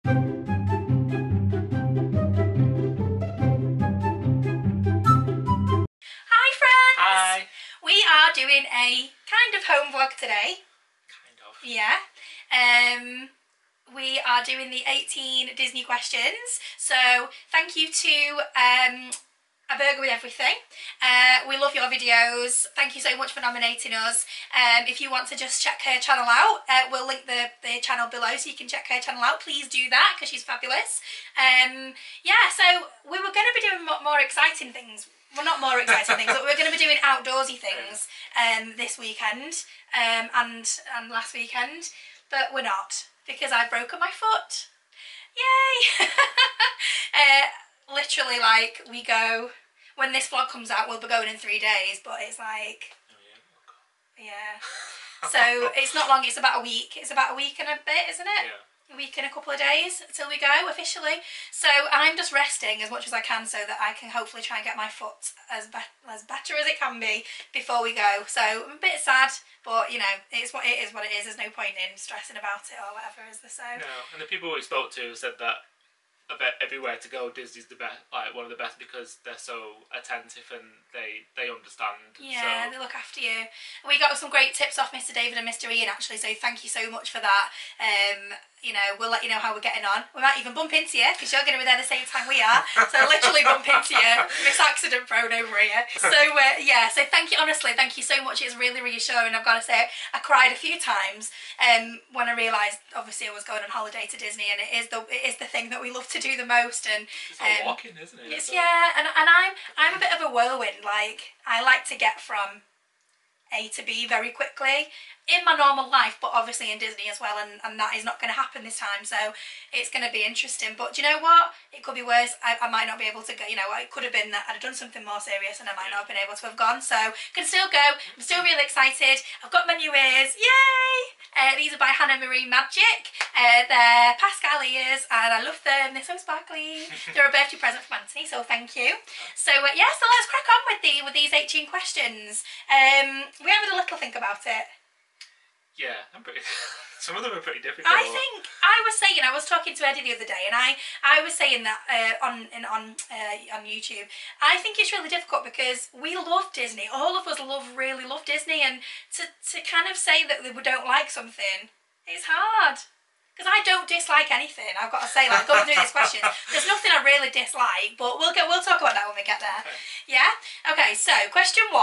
Hi friends! Hi! We are doing a kind of home vlog today. Kind of. Yeah. We are doing the 18 Disney questions. So thank you to A Burger With Everything. We love your videos. Thank you so much for nominating us. If you want to just check her channel out, we'll link the channel below so you can check her channel out. Please do that because she's fabulous. Yeah, so we were going to be doing more exciting things. Well, not more exciting things, but we're going to be doing outdoorsy things this weekend and last weekend, but we're not because I've broken my foot. Yay! Literally, like, we go, when this vlog comes out, we'll be going in 3 days, but it's like, yeah. So it's not long, it's about a week. It's about a week and a bit, isn't it? Yeah. A week and a couple of days until we go officially. So I'm just resting as much as I can so that I can hopefully try and get my foot as better as it can be before we go. So I'm a bit sad, but you know, it's what it is. There's no point in stressing about it or whatever, is there? So No, and the people we spoke to said that everywhere to go, Disney's the best, like one of the best, because they're so attentive and they understand. yeah, so. they look after you. We got some great tips off Mr. David and Mr. Ian actually, so thank you so much for that. You know, we'll let you know how we're getting on. We might even bump into you because you're going to be there the same time we are. So literally bump into you. Miss Accident prone over here. So yeah, so thank you, honestly, thank you so much. It's really reassuring. I've got to say, I cried a few times when I realised obviously I was going on holiday to Disney, and it is the thing that we love to do the most. And it's like walking, isn't it? It's, yeah, and I'm a bit of a whirlwind. Like, I like to get from A to B very quickly in my normal life, but obviously in Disney as well, and that is not going to happen this time, so it's going to be interesting. But do you know what? It could be worse. I might not be able to go, you know, it could have been that I'd have done something more serious and I might not have been able to have gone, so I can still go. I'm still really excited. I've got my new ears. Yay! These are by Hannah Marie Magic. They're Pascal ears and I love them. They're so sparkly. They're a birthday present from Anthony, so thank you. So yeah, so let's crack on with these 18 questions. We have a little think about it. Yeah, some of them are pretty difficult. I think I was talking to Eddie the other day, and I was saying that on YouTube. I think it's really difficult because we love Disney. All of us really love Disney, and to kind of say that we don't like something, it's hard. Because I don't dislike anything. I've got to say, like, going through these questions, there's nothing I really dislike, but we'll talk about that when we get there. Okay. Yeah? Okay, so question 1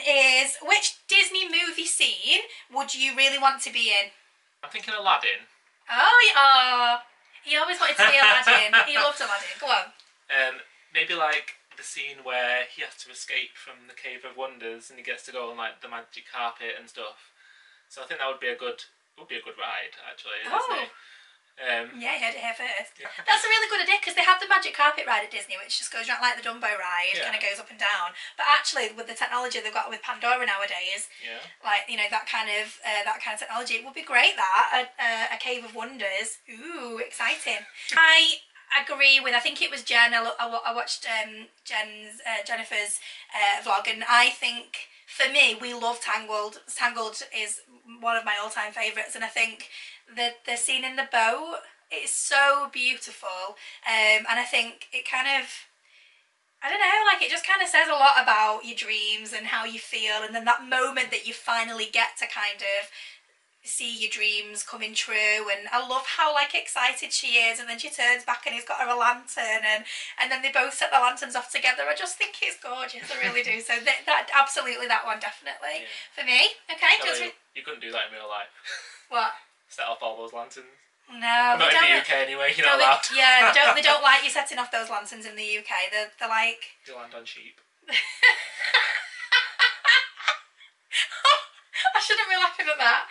is, which Disney movie scene would you really want to be in? I'm thinking Aladdin. Oh, yeah. He always wanted to be Aladdin. He loved Aladdin. Go on. Maybe like the scene where he has to escape from the Cave of Wonders and he gets to go on like the magic carpet and stuff. So I think that would be a good ride, actually. Oh. Yeah, you heard it here first. Yeah. That's a really good idea because they have the magic carpet ride at Disney, which just goes around like the Dumbo ride, kind of goes up and down. But actually, with the technology they've got with Pandora nowadays, like, you know, that kind of technology, it would be great. That a Cave of Wonders. Ooh, exciting! I agree with. I think it was Jen. I watched Jennifer's vlog, and I think, for me, we love Tangled. Tangled is one of my all-time favourites, and I think the scene in the boat is so beautiful, and I think it kind of, I don't know, like, it just kind of says a lot about your dreams and how you feel, and then that moment that you finally get to kind of see your dreams coming true. And I love how, like, excited she is, and then she turns back and he's got her a lantern, and then they both set the lanterns off together. I just think it's gorgeous, I really do. So that absolutely, that one definitely for me. Okay, you couldn't do that in real life. What? Set off all those lanterns. No, not in the UK anyway. You're not allowed. Yeah, they don't like you setting off those lanterns in the UK. They're like, you land on sheep. I shouldn't be laughing at that.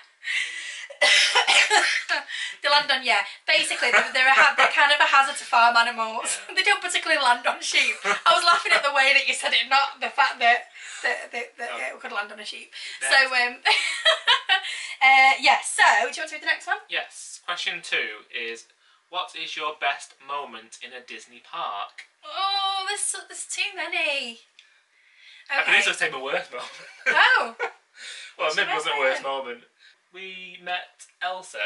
They land on, basically they're kind of a hazard to farm animals. They don't particularly land on sheep. I was laughing at the way that you said it, not the fact that it could land on a sheep. Next. So so do you want to read the next one? Yes. Question 2 is, what is your best moment in a Disney park? Oh, there's too many. Okay. I can easily say my worst moment. Oh. Well, maybe it wasn't a worst moment. We met Elsa.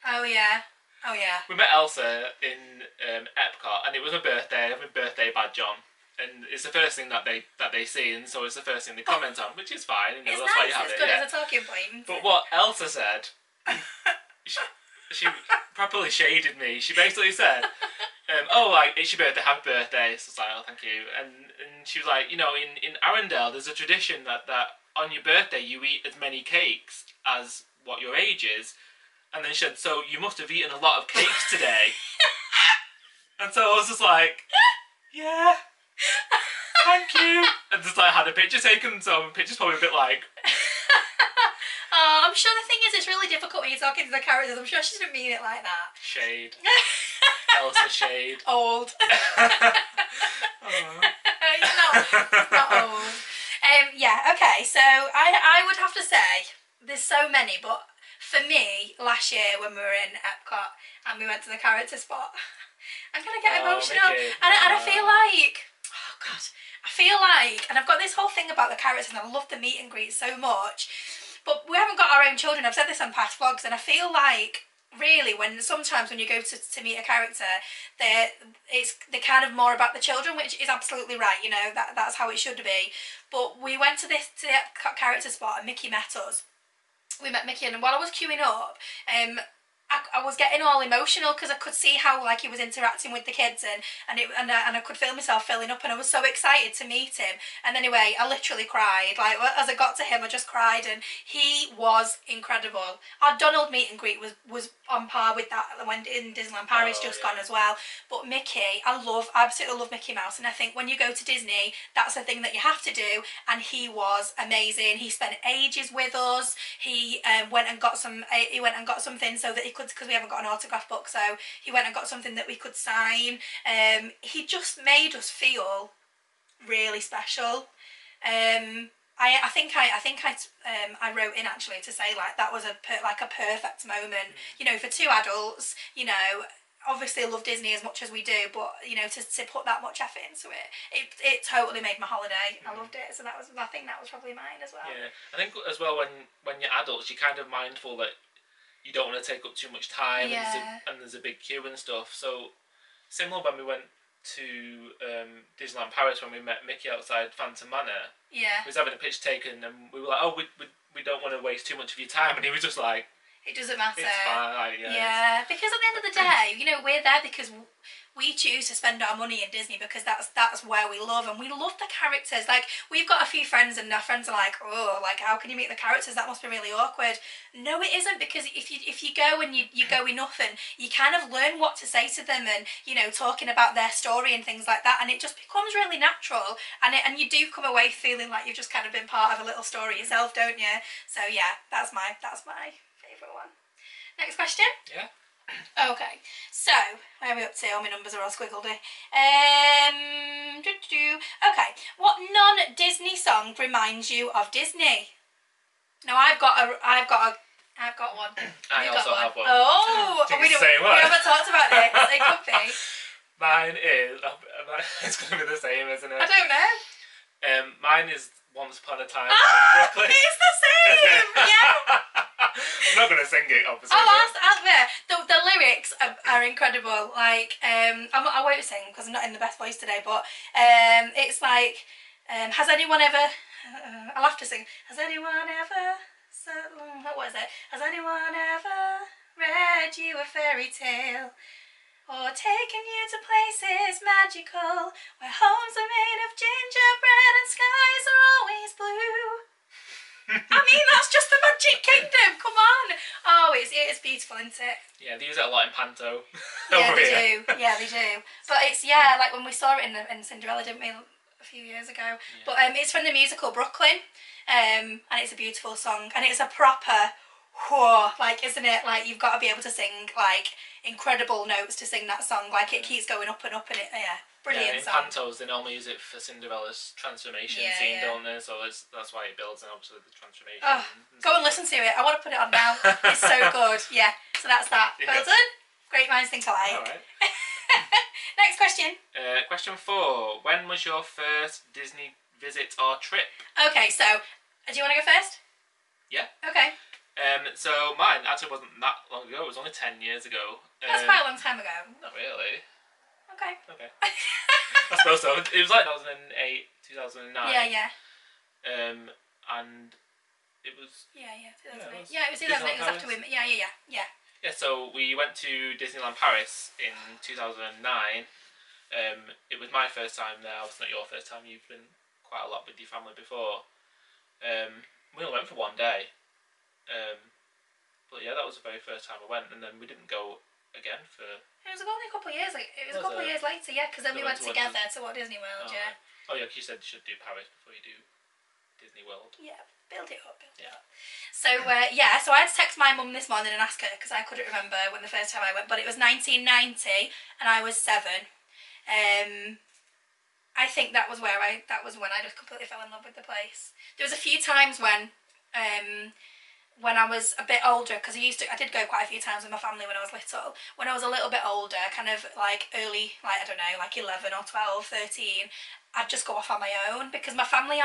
Oh, yeah. Oh yeah. We met Elsa in Epcot, and it was her birthday. I have a birthday badge on, and it's the first thing that they see, and so it's the first thing they comment on, which is fine. You know, it's that's nice. why you have it's it. Good yeah. as a talking point. But what Elsa said, she properly shaded me. She basically said, "Oh, like it's your birthday, happy birthday." So I was like, "Oh, thank you." And she was like, you know, in Arundel, there's a tradition that on your birthday you eat as many cakes as what your age is. And then she said, "So you must have eaten a lot of cakes today." And so I was just like, "Yeah, thank you." And just like had a picture taken, so the picture's probably a bit like. Oh, I'm sure the thing is, it's really difficult when you're talking to the characters. I'm sure she didn't mean it like that. Shade. Elsa shade. Old. He's not old. Yeah, okay, so I would have to say, there's so many, but for me, last year when we were in Epcot and we went to the character spot, I'm going to get emotional. Mickey. And I feel like, oh God, I feel like, and I've got this whole thing about the characters and I love the meet and greet so much, but we haven't got our own children. I've said this on past vlogs, and I feel like, really, sometimes when you go to meet a character, they're kind of more about the children, which is absolutely right, you know, that's how it should be. But we went to the character spot and Mickey met us. We met Mickey, and while I was queuing up, I was getting all emotional because I could see how like he was interacting with the kids, and I could feel myself filling up, and I was so excited to meet him. And anyway, I literally cried. Like as I got to him, I just cried, and he was incredible. Our Donald meet and greet was on par with that when in Disneyland Paris gone as well. But Mickey, I absolutely love Mickey Mouse, and I think when you go to Disney, that's a thing that you have to do. And he was amazing. He spent ages with us. He went and got something so that he could, because we haven't got an autograph book, so he went and got something that we could sign. He just made us feel really special. I think I wrote in actually to say like that was a perfect moment. You know, for two adults, you know, obviously love Disney as much as we do, but you know, to put that much effort into it totally made my holiday. I loved it. So I think that was probably mine as well. Yeah, I think as well when you're adults, you're kind of mindful that you don't want to take up too much time, and there's a big queue and stuff. So similar when we went to Disneyland Paris, when we met Mickey outside Phantom Manor. Yeah. He was having a picture taken, and we were like, "Oh, we don't want to waste too much of your time," and he was just like, "It doesn't matter. It's fine." Yeah, because at the end of the day, you know, we're there because we choose to spend our money in Disney because that's where we love, and we love the characters. Like, we've got a few friends, and our friends are like, "Oh, like how can you meet the characters? That must be really awkward." No, it isn't, because if you go and you go enough, and you kind of learn what to say to them, and you know, talking about their story and things like that, and it just becomes really natural, and you do come away feeling like you've just kind of been part of a little story yourself, don't you? So yeah, that's my favourite one. Next question. Yeah. Okay, so where are we up to? All my numbers are all squiggledy. Okay, what non-Disney song reminds you of Disney? Now I've got one. I also have one. Oh, we haven't talked about this. It could be. Mine is. It's going to be the same, isn't it? I don't know. Mine is Once Upon a Time. Brooklyn. It's the same. Yeah. I'm not going to sing it, obviously. The lyrics are incredible. Like, I won't sing because I'm not in the best voice today, but it's like, has anyone ever, I'll have to sing, has anyone ever, what is it? Has anyone ever read you a fairy tale? Or taken you to places magical, where homes are made of gingerbread and skies are always blue? I mean, that's just the Magic Kingdom, come on! Oh, it is beautiful, isn't it? Yeah, they use it a lot in Panto. Yeah, they do. Yeah, they do. But it's, like when we saw it in Cinderella, didn't we, a few years ago? Yeah. But it's from the musical Brooklyn, and it's a beautiful song, and it's a proper, like, isn't it? Like, you've got to be able to sing, like, incredible notes to sing that song. Like, it keeps going up and up, and brilliant song. In Pantos, they normally use it for Cinderella's transformation scene, don't they? So that's why it builds, and obviously the transformation. Oh, go and listen to it. I want to put it on now. It's so good. Yeah, so that's that. Well done. Great minds think alike. All right. Next question. Question 4. When was your first Disney visit or trip? Okay, so do you want to go first? Yeah. Okay. So mine actually wasn't that long ago. It was only 10 years ago. That's quite a long time ago. Not really. Okay. I suppose so. It was like 2008, 2009. Yeah. And it was... Yeah, 2008. Yeah, it was 2008. It was after we... Yeah. Yeah, so we went to Disneyland Paris in 2009. It was my first time there. It's not your first time. You've been quite a lot with your family before. We only went for one day. But yeah, that was the very first time I went, and then we didn't go again for... It was only a couple of years. It was a couple of years later, yeah, because then we went together to Walt Disney World, yeah. Oh yeah, 'cause you said you should do Paris before you do Disney World. Yeah, build it up. So so I had to text my mum this morning and ask her, because I couldn't remember when the first time I went, but it was 1990, and I was 7. I think that was when I just completely fell in love with the place. There was a few times when I was a bit older, because I did go quite a few times with my family when I was little. When I was a little bit older, kind of like early, like I don't know, like 11 or 12, 13, I'd just go off on my own, because my family,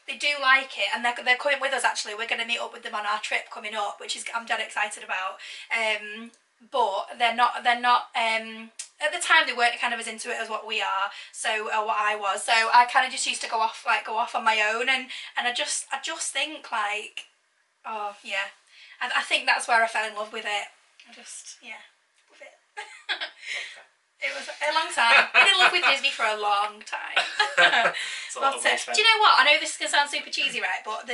they do like it, and they're coming with us actually. We're going to meet up with them on our trip coming up, which is I'm dead excited about. But they're not. At the time, they weren't kind of as into it as what we are. So what I was. So I kind of just used to go off on my own, and I just think like, oh yeah, I think that's where I fell in love with it. Love it. Okay. It was a long time. Been in love with Disney for a long time. But, do you know what? I know this is gonna sound super cheesy, right? But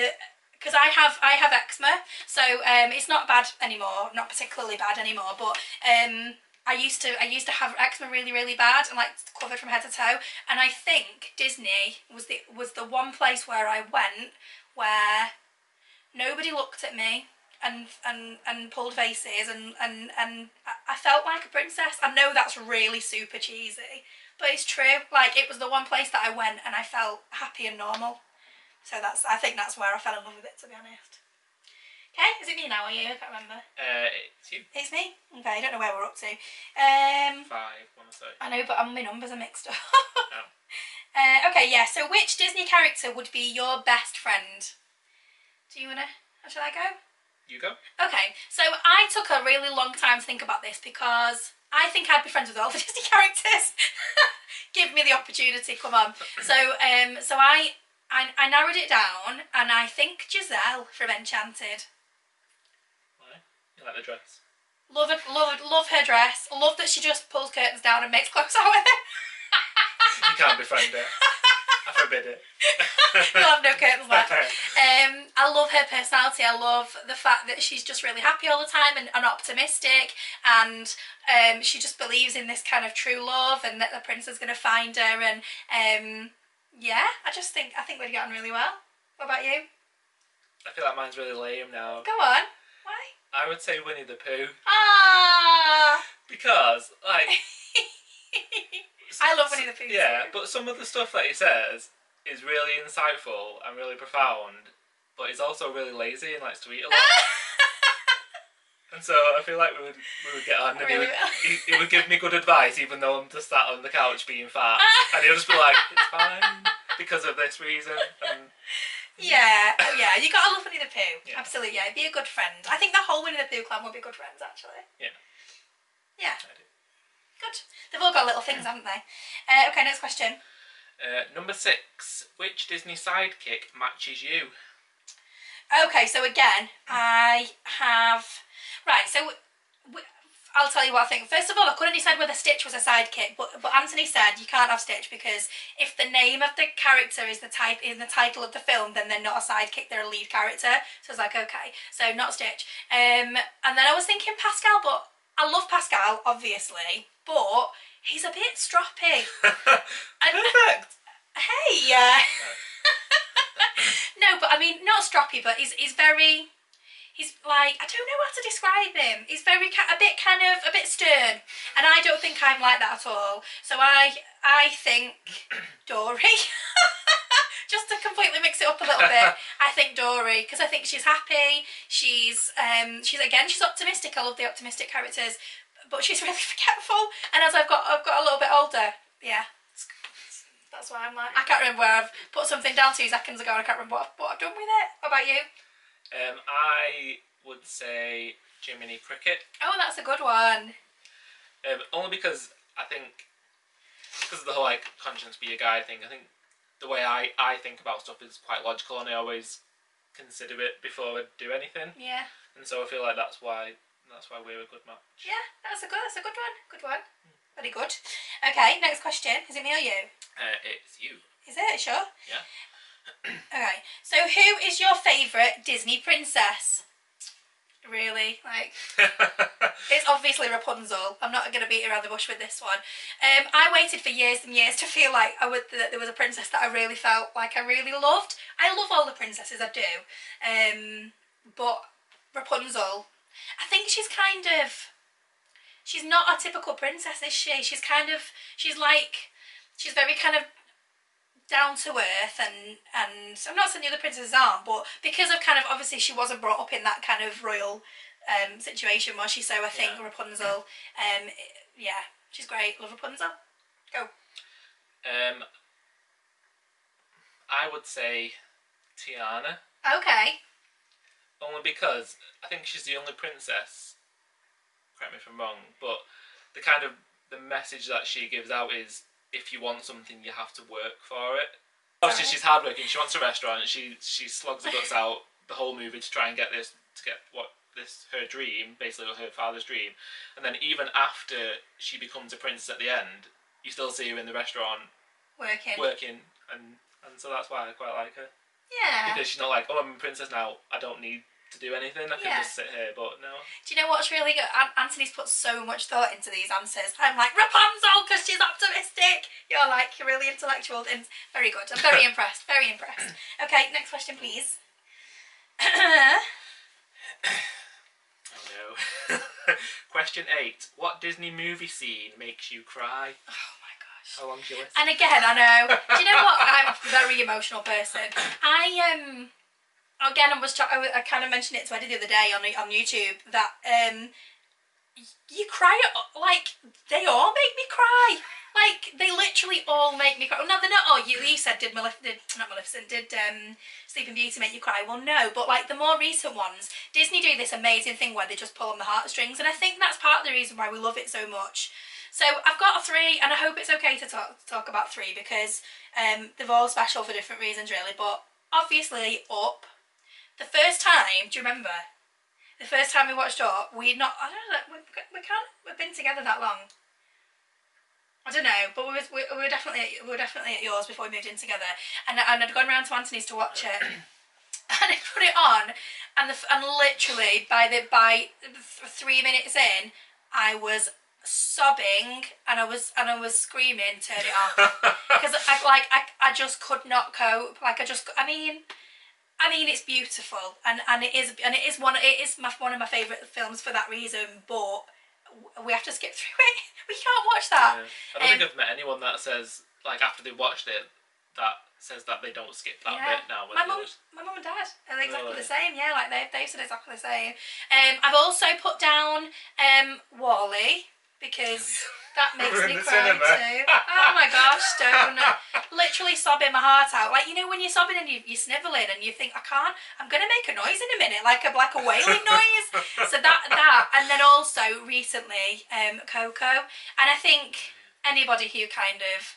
because I have eczema, so it's not bad anymore, not particularly bad anymore. But I used to have eczema really, really bad, and like covered from head to toe. And I think Disney was the one place where I went where nobody looked at me and pulled faces, and I felt like a princess. I know that's really super cheesy, but it's true. Like, it was the one place that I went and I felt happy and normal. So I think that's where I fell in love with it, to be honest. Okay, is it me now or you? I can't remember. It's you. It's me? Okay, I don't know where we're up to. 5, want to say. I know, but my numbers are mixed up. Oh. Okay, yeah, so which Disney character would be your best friend? Do you want to... Shall I go? You go. Okay, so I took a really long time to think about this, because I think I'd be friends with all the Disney characters. Give me the opportunity, come on. So I narrowed it down, and I think Giselle from Enchanted. Why? You like the dress? Love her dress. Love that she just pulls curtains down and makes clothes out with it. You can't befriend her. I forbid it. We'll have no curtains left. I love her personality. I love the fact that she's just really happy all the time and optimistic, and she just believes in this kind of true love, and that the prince is going to find her. And yeah, I think we'd get on really well. What about you? I feel like mine's really lame now. Go on. Why? I would say Winnie the Pooh. Ah. Because, like... I love Winnie the Pooh. Yeah, too. but some of the stuff that he says is really insightful and really profound, but he's also really lazy and likes to eat a lot. And so I feel like we would get on, and he would give me good advice, even though I'm just sat on the couch being fat, and he'll just be like, "It's fine because of this reason." And yeah, you gotta love Winnie the Pooh. Yeah. Absolutely, yeah, be a good friend. I think the whole Winnie the Pooh clan would be good friends, actually. Yeah. Yeah. I do. Good. They've all got little things, haven't they? Okay, next question. Number 6. Which Disney sidekick matches you? Okay, so again, I have... Right, so I'll tell you what I think. First of all, I couldn't decide whether Stitch was a sidekick, but Anthony said you can't have Stitch because if the name of the character is the title of the film, then they're not a sidekick, they're a lead character. So I was like, okay, so not Stitch. And then I was thinking Pascal, but I love Pascal, obviously, but he's a bit stroppy. Perfect. Hey, no, but I mean, not stroppy, but he's like, I don't know how to describe him. He's a bit stern, and I don't think I'm like that at all. So I think Dory. Just to completely mix it up a little bit, I think Dory, because I think she's happy. She's optimistic. I love the optimistic characters, but she's really forgetful. And as I've got a little bit older, yeah, that's why I'm like, I can't remember where I've put something down 2 seconds ago, and I can't remember what I've done with it. What about you? I would say Jiminy Cricket. Oh, that's a good one. Only because I think, because of the whole like conscience be a guide thing, I think the way I think about stuff is quite logical, and I always consider it before I do anything. Yeah. And so I feel like that's why we're a good match. Yeah, that's a good one. Good one. Very good. Okay, next question. Is it me or you? It's you. Is it? Sure? Yeah. Okay, so who is your favourite Disney princess? Really? Like, it's obviously Rapunzel. I'm not going to beat around the bush with this one. I waited for years and years to feel like that there was a princess that I really felt like I really loved. I love all the princesses, I do. But Rapunzel, I think she's not a typical princess, is she? She's very kind of down to earth, and I'm not saying the other princesses aren't, but because of kind of, obviously she wasn't brought up in that kind of royal situation, was she? So I think Rapunzel, yeah, she's great. Love Rapunzel. Go. I would say Tiana. Okay. Only because I think she's the only princess, correct me if I'm wrong, but the message that she gives out is, if you want something, you have to work for it. Obviously, she's hardworking. She wants a restaurant. She slogs her guts out the whole movie to try and get her dream, basically her father's dream. And then even after she becomes a princess at the end, you still see her in the restaurant working, and so that's why I quite like her. Yeah. Because she's not like, oh, I'm a princess now, I don't need to do anything, I can just sit here, but no. Do you know what's really good? Anthony's put so much thought into these answers. I'm like, Rapunzel, because she's optimistic. You're really intellectual, and very good. I'm very impressed, very impressed. Okay, next question, please. Oh no. Question 8. What Disney movie scene makes you cry? Oh my gosh. How long's your list? And again, I know. Do you know what? I'm a very emotional person. Again, I kind of mentioned it to Eddie the other day on YouTube that you cry like they all make me cry. Like they literally all make me cry. Well, no, they're not all. You said did Sleeping Beauty make you cry? Well, no, but like the more recent ones, Disney do this amazing thing where they just pull on the heartstrings, and I think that's part of the reason why we love it so much. So I've got 3, and I hope it's okay to talk about 3 because they're all special for different reasons, really. But obviously, Up. The first time, do you remember? The first time we watched Up, we've been together that long. I don't know, but we were definitely at yours before we moved in together, and I'd gone round to Anthony's to watch it, and I put it on, and literally by 3 minutes in, I was sobbing and I was screaming, turn it off, because I just could not cope. I mean, it's beautiful, and it is one of my favourite films for that reason. But we have to skip through it. We can't watch that. Yeah. I don't think I've met anyone that says, like, after they watched it, that says that they don't skip that bit now. My mum and dad are exactly the same. Yeah, like they've said exactly the same. I've also put down Wall-E because that makes me cry too. Oh my gosh, don't. Literally sobbing my heart out. Like, you know when you're sobbing and you're snivelling and you think, I'm going to make a noise in a minute, like a wailing noise. So that, and then also recently, Coco. And I think anybody who kind of,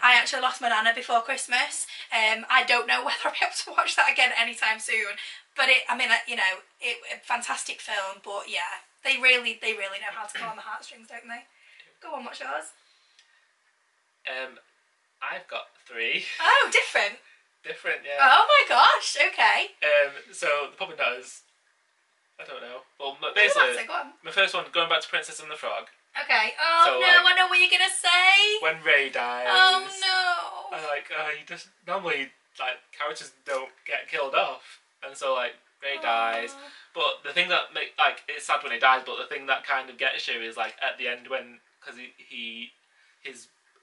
I actually lost my nana before Christmas. I don't know whether I'll be able to watch that again anytime soon. But a fantastic film, but yeah, they really know how to pull on the heartstrings, don't they? Go on, what's yours? I've got 3. Oh, different. Different, yeah. Oh my gosh, okay. So the probably knows. I don't know. Well, basically, go on. my first one, going back to Princess and the Frog. Okay. Oh so, no, I know what you're gonna say. When Ray dies. Oh no. You just normally characters don't get killed off, and so Ray dies. But the thing that it's sad when he dies, but the thing that kind of gets you is at the end because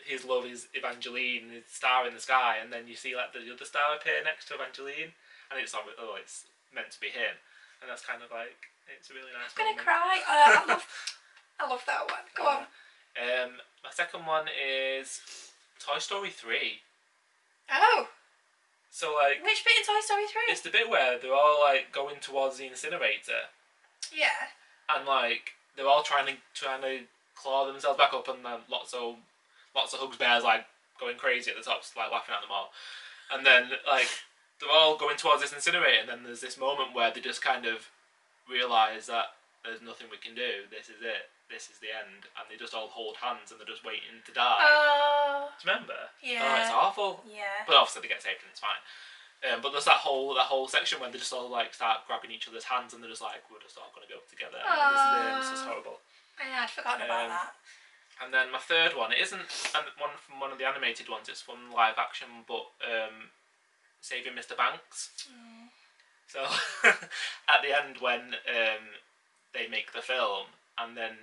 his love is Evangeline, his star in the sky, and then you see the other star appear next to Evangeline, and it's meant to be him, and that's kind of it's a really nice. I'm gonna cry. I love that one. Go on. My second one is Toy Story 3. Oh. So like, which bit in Toy Story 3? It's the bit where they're all like going towards the incinerator. Yeah. And like they're all trying to claw themselves back up, and then lots of Hugs Bears like going crazy at the top, like laughing at them all. And then like they're all going towards this incinerator, and then there's this moment where they just kind of realise that there's nothing we can do. This is it. This is the end. And they just all hold hands, and they're just waiting to die. Oh. Do you remember? Yeah. Oh, it's awful. Yeah. But obviously they get saved and it's fine. But there's that whole section when they just all like start grabbing each other's hands, and they're just like, we're just all going to go together. And this is it. This is horrible. Yeah, I'd forgotten about that. And then my third one, it isn't one from one of the animated ones, it's from live action, but Saving Mr. Banks. Mm. So at the end when they make the film, and then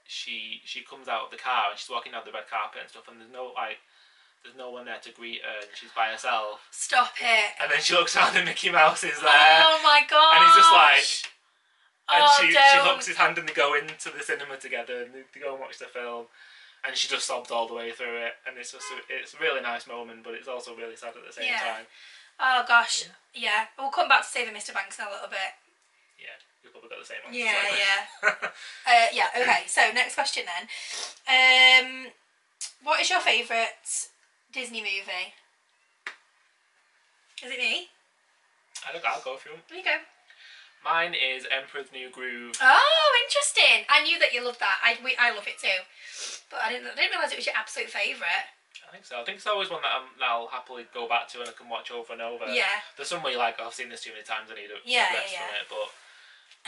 she comes out of the car and she's walking down the red carpet and stuff, and there's no one there to greet her, and she's by herself. Stop it. And then she looks around and Mickey Mouse is there. Oh my god. And he's just like... And she don't. hooks his hand, and they go into the cinema together, and they go and watch the film, and she just sobbed all the way through it, and it's a really nice moment, but it's also really sad at the same time. Oh gosh, yeah. We'll come back to Saving Mr. Banks in a little bit. Yeah, we've probably got the same one. Yeah, yeah. Yeah, okay, so next question then. What is your favourite Disney movie? Is it me? I'll go through them. There you go. Mine is Emperor's New Groove. Oh, interesting. I knew that you loved that. I love it too. But I didn't realise it was your absolute favourite. I think so. I think it's always one that I'll happily go back to and I can watch over and over. Yeah. There's some way like, I've seen this too many times, I need to rest from it. But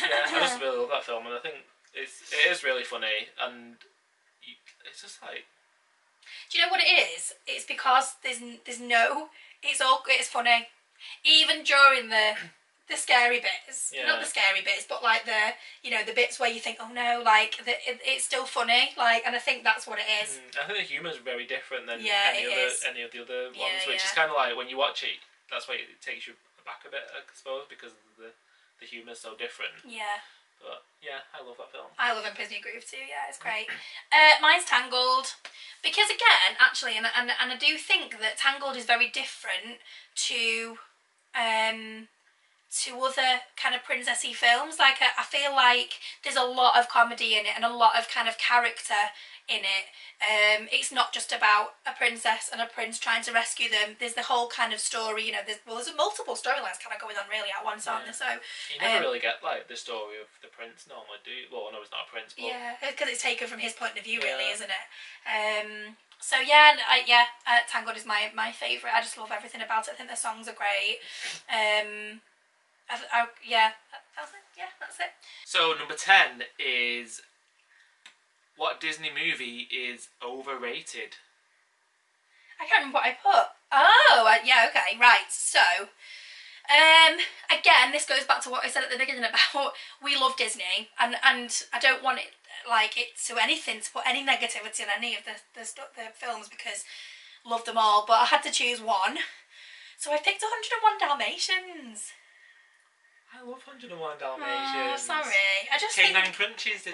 yeah, I just really love that film, and I think it is really funny, and it's just like... Do you know what it is? It's because it's funny. Even during the scary bits, not the scary bits, but like the bits where you think, oh no, like it's still funny, like, and I think that's what it is. I think the humour is very different than any of the other ones, which is kind of like when you watch it, that's why it takes you back a bit, I suppose, because the humour is so different. Yeah. But yeah, I love that film. I love Emperor's New Groove too. Yeah, it's great. Mine's Tangled, because again, actually, and I do think that Tangled is very different to other kind of princessy films. Like I feel like there's a lot of comedy in it and a lot of kind of character in it. It's not just about a princess and a prince trying to rescue them. There's the whole kind of story, there's multiple storylines kind of going on really at once, aren't there? So you never really get like the story of the prince normally, do you? Well, no, it's not a prince, but yeah, because it's taken from his point of view, really, isn't it? So yeah, Tangled is my favourite. I just love everything about it. I think the songs are great. That's it. So number 10 is, what Disney movie is overrated? I can't remember what I put. Oh, yeah, okay, right. So, again, this goes back to what I said at the beginning about we love Disney, and I don't want it to put any negativity in any of the films, because love them all. But I had to choose one, so I picked 101 Dalmatians. I love 101 Dalmatians. Oh, sorry. I just Canine Crunchies did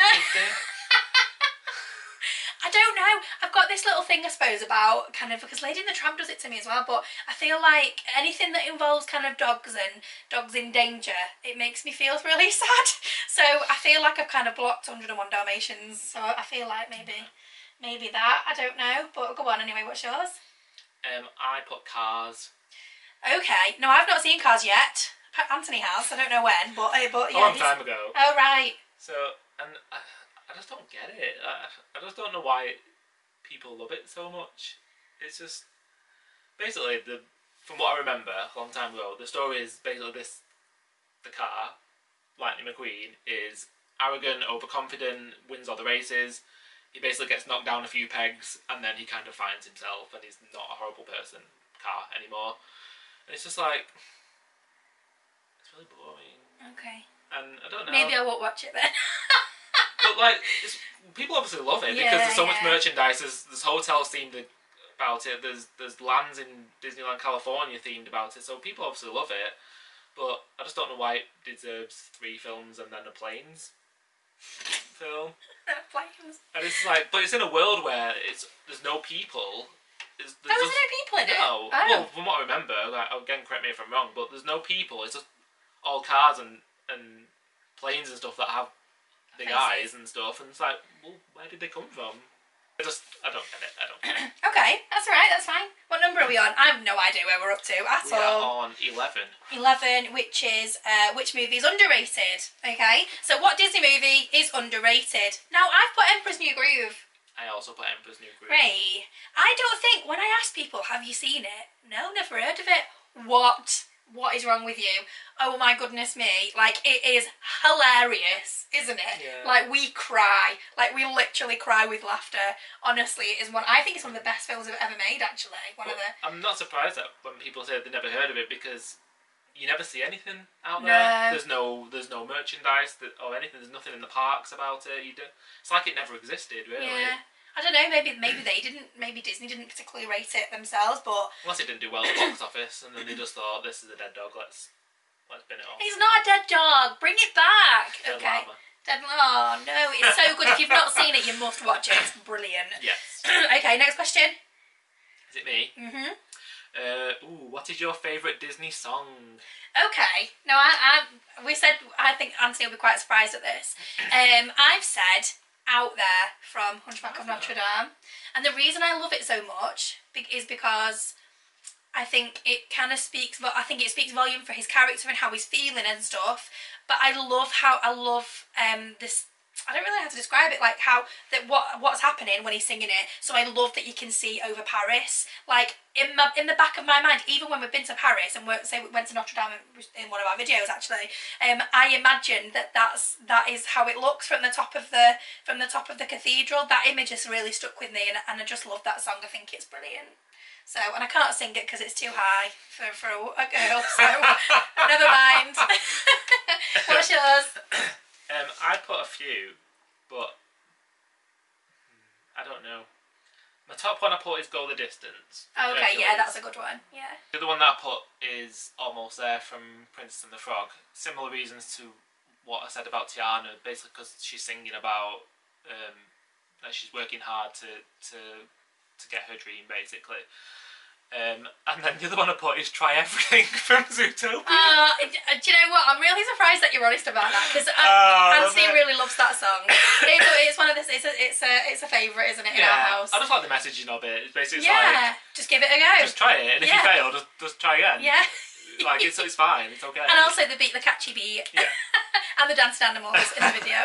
I don't know. I've got this little thing, I suppose, about kind of, because Lady and the Tramp does it to me as well, but I feel like anything that involves kind of dogs and dogs in danger, it makes me feel really sad. So I feel like I've kind of blocked 101 Dalmatians. So I feel like maybe that. I don't know. But go on anyway. What's yours? I put Cars. Okay. No, I've not seen Cars yet. Anthony has. I don't know when, but yeah. A long time ago. Oh right. So, and I just don't get it. I just don't know why people love it so much. It's just basically from what I remember a long time ago, the story is basically this: the car, Lightning McQueen, is arrogant, overconfident, wins all the races. He basically gets knocked down a few pegs, and then he kind of finds himself, and he's not a horrible person, car, anymore. And it's just like, it's really boring. Okay. And I don't know. Maybe I won't watch it then. But like, people obviously love it because there's so much merchandise. There's hotels themed about it. There's lands in Disneyland California themed about it. So people obviously love it. But I just don't know why it deserves 3 films and then a planes film. Planes. And it's like, but it's in a world where there's no people, There was no people in it? No. Oh. Well, from what I remember, like, again, correct me if I'm wrong, but there's no people. It's just all cars and planes and stuff that have big eyes and stuff. And it's like, well, where did they come from? I don't get it. I don't get it. Okay, that's alright, that's fine. What number are we on? I have no idea where we're up to at all. We are on 11. 11, which is, which movie is underrated, okay? So what Disney movie is underrated? Now, I've put Emperor's New Groove. I also put Emperor's New Groove. Right. I don't think, when I ask people, have you seen it? No, never heard of it. What? What is wrong with you? Oh my goodness me. Like, it is hilarious, isn't it? Yeah. Like, we cry. Like, we literally cry with laughter. Honestly, it is I think it's one of the best films I've ever made, actually. I'm not surprised that when people say they've never heard of it, because you never see anything out there. There's no merchandise or anything. There's nothing in the parks about it. It's like it never existed, really. Yeah. I don't know, maybe they didn't, maybe Disney didn't particularly rate it themselves, but... Unless it didn't do well at the box office, and then they just thought, this is a dead dog, let's bin it off. It's not a dead dog, bring it back! Dead okay. llama. Dead llama, no, it's so good. If you've not seen it, you must watch it, it's brilliant. Yes. Okay, next question. Is it me? Mm-hmm. What is your favourite Disney song? Okay, now I think Anthony will be quite surprised at this. I've said Out There from Hunchback of Notre Dame, and the reason I love it so much is because I think it kind of speaks volume for his character and how he's feeling and stuff. But I love this. I don't really know how to describe it, like what's happening when he's singing it. So I love that you can see over Paris. Like in the back of my mind, even when we've been to Paris and we went to Notre Dame in one of our videos actually, I imagine that is how it looks from the top of the cathedral. That image has really stuck with me, and I just love that song. I think it's brilliant. So, and I can't sing it because it's too high for a girl. So never mind. What's yours? I put a few, but I don't know. My top one I put is Go the Distance. Okay, yeah, that's a good one. Yeah. The other one that I put is Almost There from Princess and the Frog. Similar reasons to what I said about Tiana, basically because she's singing about that she's working hard to get her dream, basically. And then the other one I put is Try Everything from Zootopia. Do you know what? I'm really surprised that you're honest about that, because Anthony really loves that song. It's one of this. It's a favourite, isn't it, in our house? I just like the messaging of it. It's basically like, just give it a go. Just try it, and if you fail, just try again. Yeah. Like it's fine. It's okay. And also the catchy beat. Yeah. And the dancing animals in the video.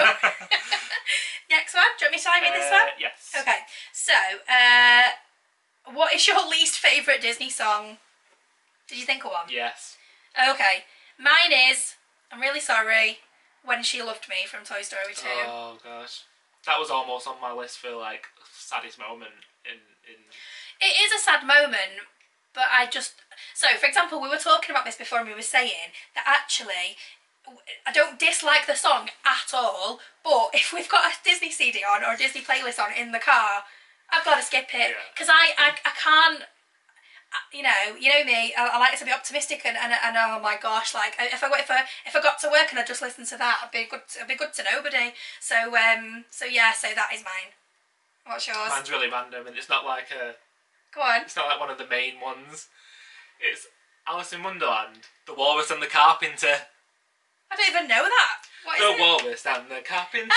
Next one. Do you want me to chime in this one? Yes. Okay. So, what is your least favourite Disney song? Did you think of one? Yes. Okay. Mine is, I'm really sorry, When She Loved Me from Toy Story 2. Oh gosh. That was almost on my list for like saddest moment in It is a sad moment, but so for example, we were talking about this before and we were saying that actually I don't dislike the song at all, but if we've got a Disney CD on or a Disney playlist on in the car, I've got to skip it, because I can't, you know me, I like to be optimistic and oh my gosh, like if I got to work and I just listened to that, I'd be good to nobody. So yeah, so that is mine. What's yours? Mine's really random, and it's not like Go on. It's not like one of the main ones. It's Alice in Wonderland, The Walrus and the Carpenter. I don't even know that. What is it? The Walrus and the Carpenter.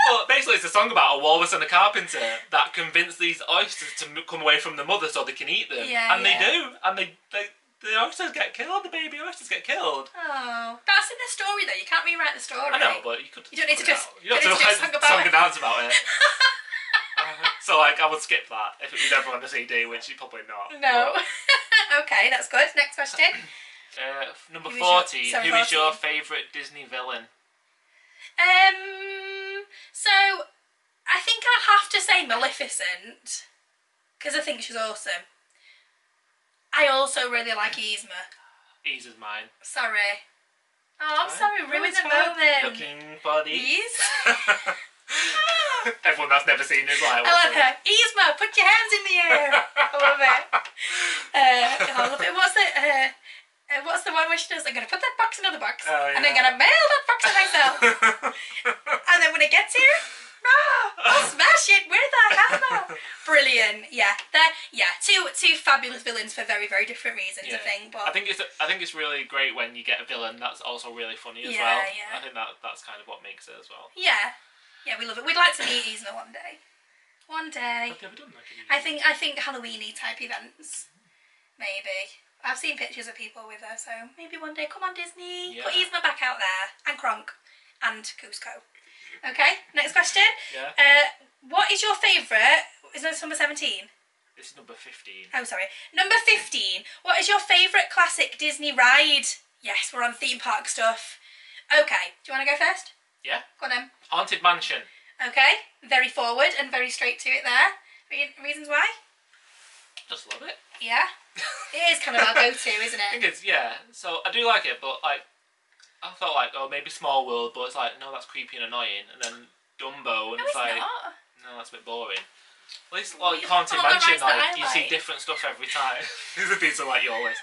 Well, basically it's a song about a walrus and a carpenter that convince these oysters to come away from the mother so they can eat them. Yeah, and they do. And the oysters get killed, the baby oysters get killed. Oh. That's in the story though, you can't rewrite the story. I know, but you could... You don't need to do a song and dance about it. So like, I would skip that if it was ever on the CD, which you probably not. No. Okay, that's good. Next question. Number 40. Who is your favourite Disney villain? So, I think I'll have to say Maleficent, because I think she's awesome. I also really like Yzma. Yzma's mine. Sorry. Oh, I'm sorry, ruined the moment. Looking for these. These? Everyone that's never seen it is like, I love her. Yzma, put your hands in the air. I love it. I love it. What's the one where she does, I'm going to put that box in another box, and I'm going to mail that box to myself. And then when it gets here, I'll smash it. Where fabulous villains for very, very different reasons. I think, but I think it's really great when you get a villain that's also really funny as well. Yeah. I think that's kind of what makes it as well. Yeah, we love it. We'd like to meet Yzma one day. One day. Have you ever done like I think Halloween-y type events. Maybe. I've seen pictures of people with her, so maybe one day. Come on, Disney. Yeah. Put Yzma back out there. And Kronk. And Cusco. Okay, next question. Yeah. What is your favourite... Is this number 17? This is number 15. Oh, sorry. Number 15. What is your favourite classic Disney ride? Yes, we're on theme park stuff. Okay, do you want to go first? Yeah. Go on then. Haunted Mansion. Okay, very forward and very straight to it there. Reasons why? Just love it. Yeah. It is kind of our go-to, isn't it? I think it's, yeah. So I do like it, but like, I felt like, oh, maybe Small World, but it's like, no, that's creepy and annoying. And then Dumbo, and no, it's like, not. No, that's a bit boring. At least, like, Haunted Mansion, like, you see different stuff every time. These are like your list.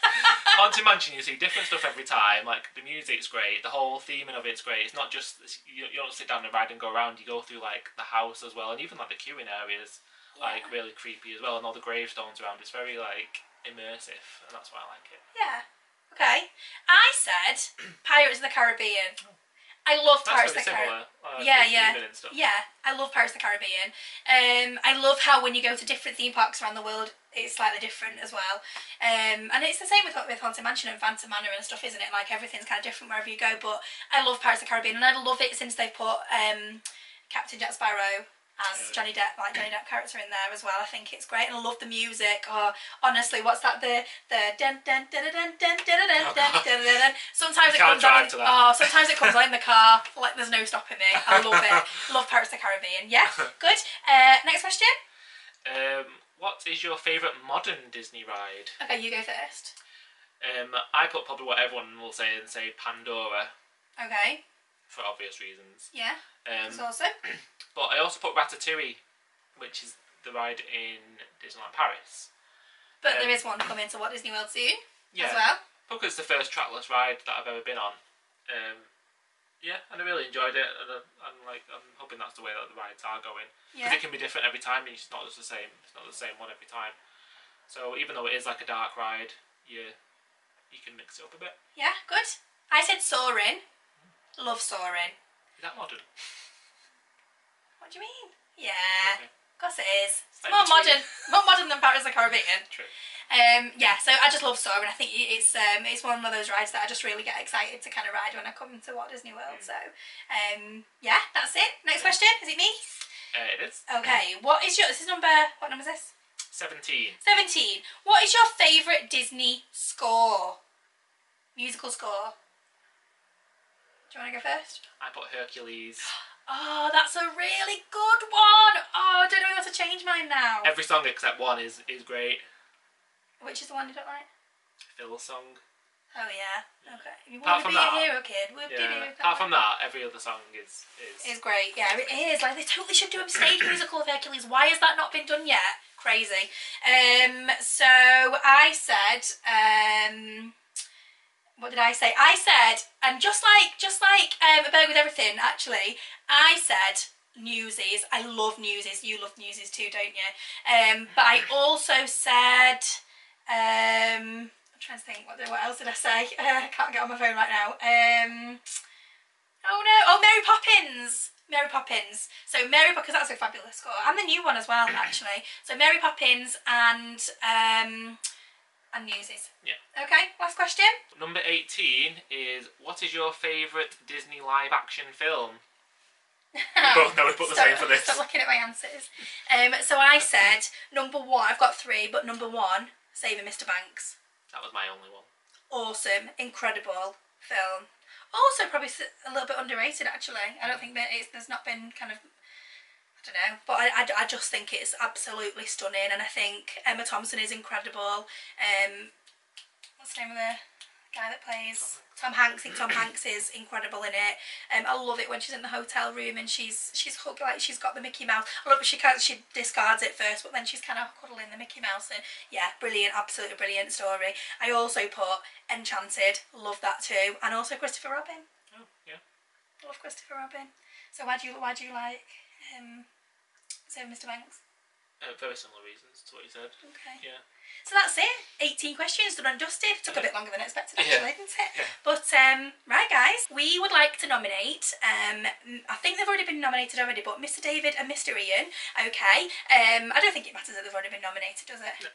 Haunted Mansion, you see different stuff every time. Like, the music's great, the whole theming of it's great. It's not just, you don't sit down and ride and go around, you go through, like, the house as well, and even, like, the queuing areas, like, really creepy as well, and all the gravestones around. It's very, like, immersive, and that's why I like it. Yeah. Okay. I said Pirates of the Caribbean. I love Pirates of the Caribbean. Yeah. I love Pirates of the Caribbean. I love how when you go to different theme parks around the world, it's slightly different as well. And it's the same with Haunted Mansion and Phantom Manor and stuff, isn't it? Like, everything's kind of different wherever you go. But I love Pirates of the Caribbean, and I love it since they put Captain Jack Sparrow as Johnny Depp character in there as well. I think it's great, and I love the music. Oh, honestly, what's that? The dun dun dun dun dun dun dun dun dun. Sometimes it comes on. Oh, sometimes it comes on in the car. Like, there's no stopping me. I love it. Love Pirates of the Caribbean. Yeah, good. Next question. What is your favourite modern Disney ride? Okay, you go first. I put probably what everyone will say and say Pandora. Okay. For obvious reasons. Yeah. That's awesome. But I also put Ratatouille, which is the ride in Disneyland Paris. But there is one coming to Walt Disney World soon as well. Because it's the first trackless ride that I've ever been on. Yeah, and I really enjoyed it, and I'm hoping that's the way that the rides are going. Because it can be different every time, and it's not just the same. It's not the same one every time. So even though it is like a dark ride, you can mix it up a bit. Yeah, good. I said Soarin'. Love Soarin'. Is that modern? What do you mean? Yeah, okay. Of course it is. It's like more modern than Pirates of the Caribbean. True. Yeah, so I just love Soarin'. I think it's one of those rides that I just really get excited to kind of ride when I come to Walt Disney World. So, yeah, that's it. Next question. Is it me? It is. Okay. What is your? This is number. What number is this? 17. 17. What is your favourite Disney score? Musical score. Do you want to go first? I put Hercules. Oh, that's a really good one. Oh, I don't know how to change mine now. Every song except one is great. Which is the one you don't like? Phil's song. Oh yeah. Okay. You want to be a hero kid. Apart from that, every other song is great. Yeah, it is. Like, they totally should do a stage musical of Hercules. Why has that not been done yet? Crazy. So I said. What did I say? I said, and just like A Bird with Everything, actually, I said Newsies. I love Newsies. You love Newsies too, don't you? But I also said, I'm trying to think, what else did I say? I can't get on my phone right now. Oh no, Mary Poppins. Mary Poppins. So Mary Poppins, that's a fabulous score. And the new one as well, actually. So Mary Poppins and Newsies. Yeah. Okay, last question. Number 18 is, what is your favourite Disney live action film? We both know we put the same for this. Stop looking at my answers. So I said number 1, I've got 3, but number 1, Saving Mr. Banks. That was my only one. Awesome, incredible film. Also probably a little bit underrated, actually. I don't think that there's not been kind of, I don't know, but I just think it's absolutely stunning, and I think Emma Thompson is incredible. What's the name of the guy that plays Tom Hanks? I think Tom Hanks is incredible in it. I love it when she's in the hotel room and she's hugged, like she's got the Mickey Mouse. I love it, she discards it first, but then she's kind of cuddling the Mickey Mouse, and yeah, brilliant, absolutely brilliant story. I also put Enchanted, love that too, and also Christopher Robin. Oh yeah, I love Christopher Robin. So why do you like Saving Mr. Banks? Very similar reasons to what you said. Okay. Yeah. So that's it. 18 questions done and dusted. Took a bit longer than expected, actually, didn't it? Yeah. But right, guys, we would like to nominate. I think they've already been nominated already, but Mr. David and Mr. Ian. Okay. I don't think it matters that they've already been nominated, does it? No.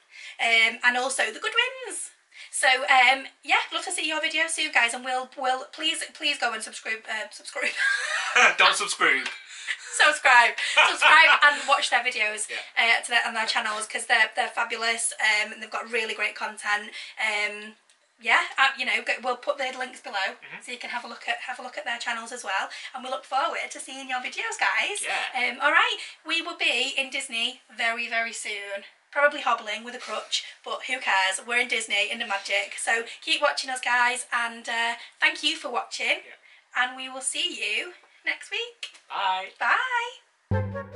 And also the Goodwins. So yeah, love to see your video soon, guys, and we'll please go and subscribe. Don't subscribe. subscribe and watch their videos on their channels, because they're fabulous, and they've got really great content. You know, we'll put the links below so you can have a look at their channels as well, and we look forward to seeing your videos, guys. All right, we will be in Disney very, very soon. Probably hobbling with a crutch, but who cares? We're in Disney, in the magic. So keep watching us, guys, and thank you for watching. And we will see you next week. Bye. Bye.